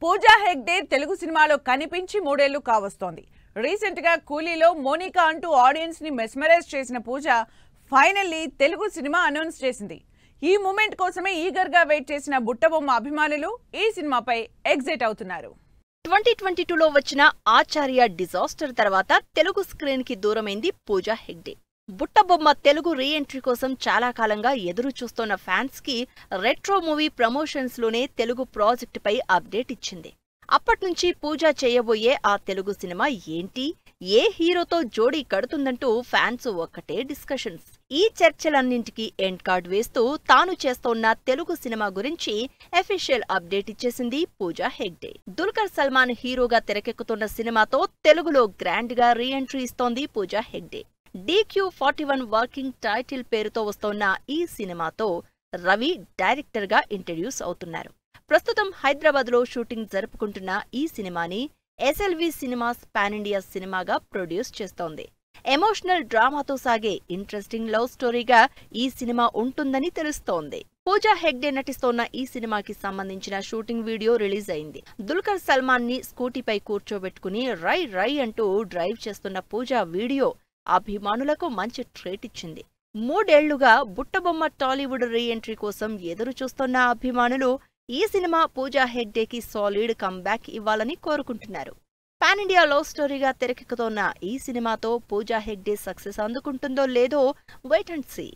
పూజా హెగ్డే తెలుగు సినిమాలో కనిపించి 3 ఏళ్లు కావస్తోంది. రీసెంట్ గా కూలీలో మోనికా అంటూ ఆడియన్స్ ని మెస్మరైజ్ చేసిన పూజ ఫైనల్లీ తెలుగు సినిమా అనౌన్స్ చేసింది. ఈ మూమెంట్ కోసమే ఈగర్ గా వెయిట్ చేసిన బుట్టబొమ్మ అభిమానులు ఈ సినిమాపై ఎగ్జైట్ అవుతున్నారు. 2022లో వచ్చిన ఆచార్య డిజాస్టర్ తర్వాత తెలుగు స్క్రీన్ కి దూరమైంది పూజా హెగ్డే. బుట్టబొమ్మ తెలుగు రీ ఎంట్రీ కోసం చాలా కాలంగా ఎదురు చూస్తున్న ఫ్యాన్స్ కి రెట్రో మూవీ ప్రమోషన్స్ లోనే తెలుగు ప్రాజెక్ట్ పై అప్డేట్ ఇచ్చింది. అప్పట్నుంచి పూజ చేయబోయే ఆ తెలుగు సినిమా ఏంటి, ఏ హీరోతో జోడీ కడుతుందంటూ ఫ్యాన్స్ ఒక్కటే డిస్కషన్స్. ఈ చర్చలన్నింటికీ ఎండ్ కార్డ్ వేస్తూ తాను చేస్తోన్న తెలుగు సినిమా గురించి అఫీషియల్ అప్డేట్ ఇచ్చేసింది పూజా హెగ్డే. దుల్కర్ సల్మాన్ హీరోగా తెరకెక్కుతున్న సినిమాతో తెలుగులో గ్రాండ్ గా రీ ఎంట్రీ ఇస్తోంది Pooja Hegde. DQ41 working title పేరుతో వస్తోన్న ఈ సినిమాతో రవి డైరెక్టర్ గా ఇంట్రడ్యూస్ అవుతున్నారు. ప్రస్తుతం హైదరాబాద్ లో షూటింగ్ జరుపుకుంటున్న ఈ సినిమాని SLV సినిమాస్ పాన్ ఇండియా సినిమాగా ప్రొడ్యూస్ చేస్తోంది. ఎమోషనల్ డ్రామాతో సాగే ఇంట్రెస్టింగ్ లవ్ స్టోరీగా ఈ సినిమా ఉంటుందని తెలుస్తోంది. పూజా హెగ్డే నటిస్తోన్న ఈ సినిమాకి సంబంధించిన షూటింగ్ వీడియో రిలీజ్ అయింది. దుల్కర్ సల్మాన్ ని స్కూటీపై కూర్చోబెట్టుకుని రై రై అంటూ డ్రైవ్ చేస్తున్న పూజా వీడియో అభిమానులకు మంచి ట్రీట్ ఇచ్చింది. 3 ఏళ్లుగా బుట్టబొమ్మ టాలీవుడ్ రీ ఎంట్రీ కోసం ఎదురు చూస్తున్న అభిమానులు ఈ సినిమా పూజా హెగ్డేకి సాలిడ్ కంబ్యాక్ ఇవ్వాలని కోరుకుంటున్నారు. పాన్ ఇండియా లవ్ స్టోరీగా తెరకెక్కుతోన్న ఈ సినిమాతో పూజా హెగ్డే సక్సెస్ అందుకుంటుందో లేదో వెయిట్ అండ్ సీ.